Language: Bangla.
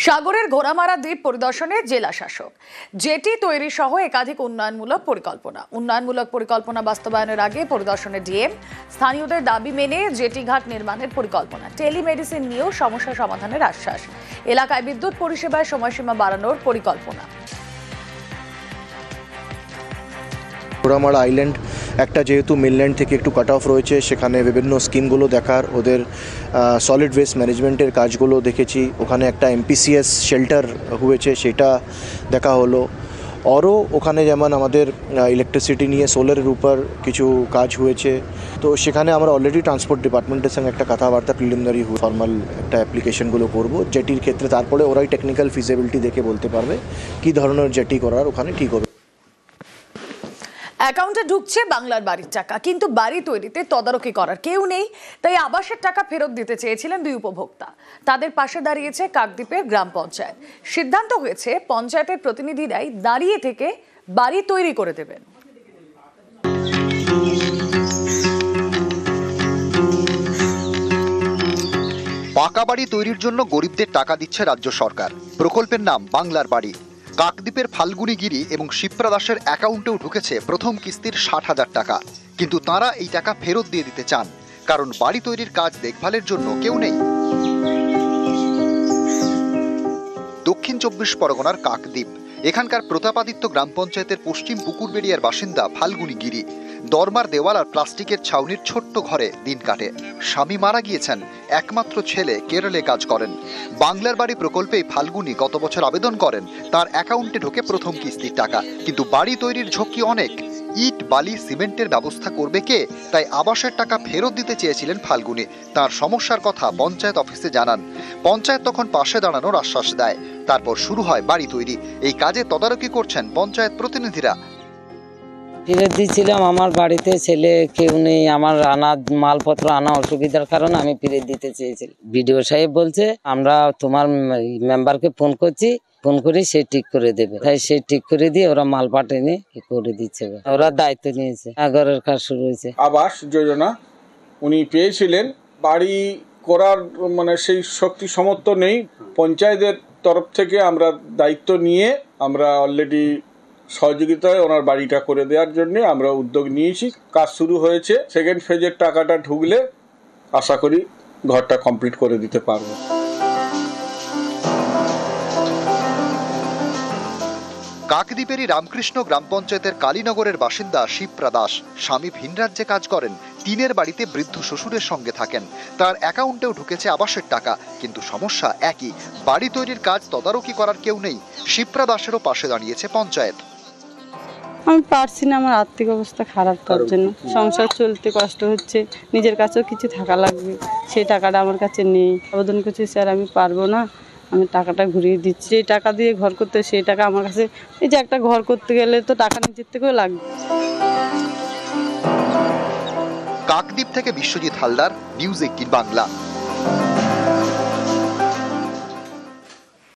সাগরের ঘোড়ামারা দ্বীপ পরিদর্শনে জেলা শাসক। জেটি তৈরি সহ একাধিক উন্নয়নমূলক পরিকল্পনা বাস্তবায়নের আগে পরিদর্শনে ডিএম। স্থানীয়দের দাবি মেনে জেটি ঘাট নির্মাণের পরিকল্পনা। টেলিমেডিসিন নিয়েও সমস্যা সমাধানের আশ্বাস। এলাকায় বিদ্যুৎ পরিষেবার সময়সীমা বাড়ানোর পরিকল্পনা। ঘোড়ামারা আইল্যান্ড একটা যেহেতু মেনল্যান্ড থেকে একটু কাট অফ রয়েছে, সেখানে বিভিন্ন স্কিমগুলো দেখার, ওদের সলিড ওয়েস্ট ম্যানেজমেন্টের কাজগুলো দেখেছি। ওখানে একটা এমপিসিএস শেল্টার হয়েছে, সেটা দেখা হলো। আরও ওখানে যেমন আমাদের ইলেকট্রিসিটি নিয়ে সোলারের উপর কিছু কাজ হয়েছে। তো সেখানে আমরা অলরেডি ট্রান্সপোর্ট ডিপার্টমেন্টের সঙ্গে একটা কথাবার্তা প্রিলিমিনারি ফর্মাল একটা অ্যাপ্লিকেশনগুলো করব জেটির ক্ষেত্রে। তারপরে ওরাই টেকনিক্যাল ফিজিবিলিটি দেখে বলতে পারবে কী ধরনের জেটি করার ওখানে ঠিক হবে। অ্যাকাউন্টে ঢুকছে বাংলার বাড়ির টাকা, কিন্তু বাড়ি তৈরিতে তদারকি করার কেউ নেই। তাই আবাসের টাকা ফেরত দিতে চেয়েছিলেন দুই উপভোক্তা। তাদের পাশে দাঁড়িয়েছে কাকদ্বীপের গ্রাম পঞ্চায়েত। সিদ্ধান্ত হয়েছে পঞ্চায়েতের প্রতিনিধিরাই দাঁড়িয়ে থেকে বাড়ি তৈরি করে দেবেন। পাকা বাড়ি তৈরির জন্য গরিবদের টাকা দিচ্ছে রাজ্য সরকার। প্রকল্পের নাম বাংলার বাড়ি। কাকদ্বীপের ফাল্গুনী গিরি এবং শিপ্রা দাসের অ্যাকাউন্টেও ঢুকেছে প্রথম কিস্তির 60,000 টাকা। কিন্তু তারা এই টাকা ফেরত দিয়ে দিতে চান, কারণ বাড়ি তৈরির কাজ দেখভালের জন্য কেউ নেই। দক্ষিণ 24 পরগনার কাকদ্বীপ, এখানকার প্রতাপাদিত্য গ্রাম পঞ্চায়েতের পশ্চিম পুকুরবেড়িয়ার বাসিন্দা ফাল্গুনী গিরি। দরমার দেওয়াল আর প্লাস্টিকের ছাউনির ছোট্ট ঘরে দিন কাটে। স্বামী মারা গিয়েছেন, একমাত্র ছেলে কেরলে কাজ করেন। বাংলার বাড়ি প্রকল্পে ফাল্গুনী গত বছর আবেদন করেন। তার অ্যাকাউন্টে ঢোকে প্রথম কিস্তির টাকা, কিন্তু বাড়ি তৈরির ঝক্কি অনেক। ইট, বালি, সিমেন্টের ব্যবস্থা করবে কে? তাই আবাসের টাকা ফেরত দিতে চেয়েছিলেন ফাল্গুনী। তার সমস্যার কথা পঞ্চায়েত অফিসে জানান। পঞ্চায়েত তখন পাশে দাঁড়ানোর আশ্বাস দেয়। তারপর শুরু হয় বাড়ি তৈরি। এই কাজে তদারকি করছেন পঞ্চায়েত প্রতিনিধিরা। ফিরে দিয়েছিলাম, আমার বাড়িতে ছেলে কেউ নেই, আমার মালপত্র আনা অসুবিধার কারণে আমি ফিরে দিতে চেয়েছিলাম। বিডিও সাহেব বলছে আমরা তোমার মেম্বারকে ফোন করছি, ফোন করে সে ঠিক করে দেবে। তাই সে ঠিক করে দিয়ে ওরা মাল পাঠিয়ে নিয়ে করে দিচ্ছে। ওরা দায়িত্ব নিয়েছে, ঘরের কাজ শুরু হয়েছে। আবাস যোজনা উনি পেয়েছিলেন, বাড়ি করার সেই শক্তি সমর্থ নেই। পঞ্চায়েতের তরফ থেকে আমরা দায়িত্ব নিয়ে আমরা অলরেডি সহযোগিতায় ওনার বাড়িটা করে দেওয়ার জন্য আমরা উদ্যোগ নিয়েছি। কাজ শুরু হয়েছে। সেকেন্ড ফেজের টাকাটা ঢুকলে আশা করি ঘরটা কমপ্লিট করে দিতে পারবো। কাকদ্বীপেরই রামকৃষ্ণ গ্রাম পঞ্চায়েতের কালীনগরের বাসিন্দা শিপ্রা দাস। স্বামী ভিন রাজ্যে কাজ করেন, টিনের বাড়িতে বৃদ্ধ শ্বশুরের সঙ্গে থাকেন। তার অ্যাকাউন্টেও ঢুকেছে আবাসের টাকা, কিন্তু সমস্যা একই, বাড়ি তৈরির কাজ তদারকি করার কেউ নেই। শিপ্রা দাসেরও পাশে দাঁড়িয়েছে পঞ্চায়েত। আমি পারছি না, আমার আর্থিক অবস্থা খারাপ, তার জন্য সংসার চলতে কষ্ট হচ্ছে। নিজের কাছেও কিছু থাকা লাগবে, সেই টাকাটা আমার কাছে নেই। আবেদন করছি, স্যার আমি পারবো না, আমি টাকাটা ঘুরিয়ে দিচ্ছি। এই টাকা দিয়ে ঘর করতে, সেই টাকা আমার কাছে, এই যে একটা ঘর করতে গেলে তো টাকা নিজের থেকেও লাগবে। কাকদ্বীপ থেকে বিশ্বজিৎ হালদার, নিউজ 18 বাংলা।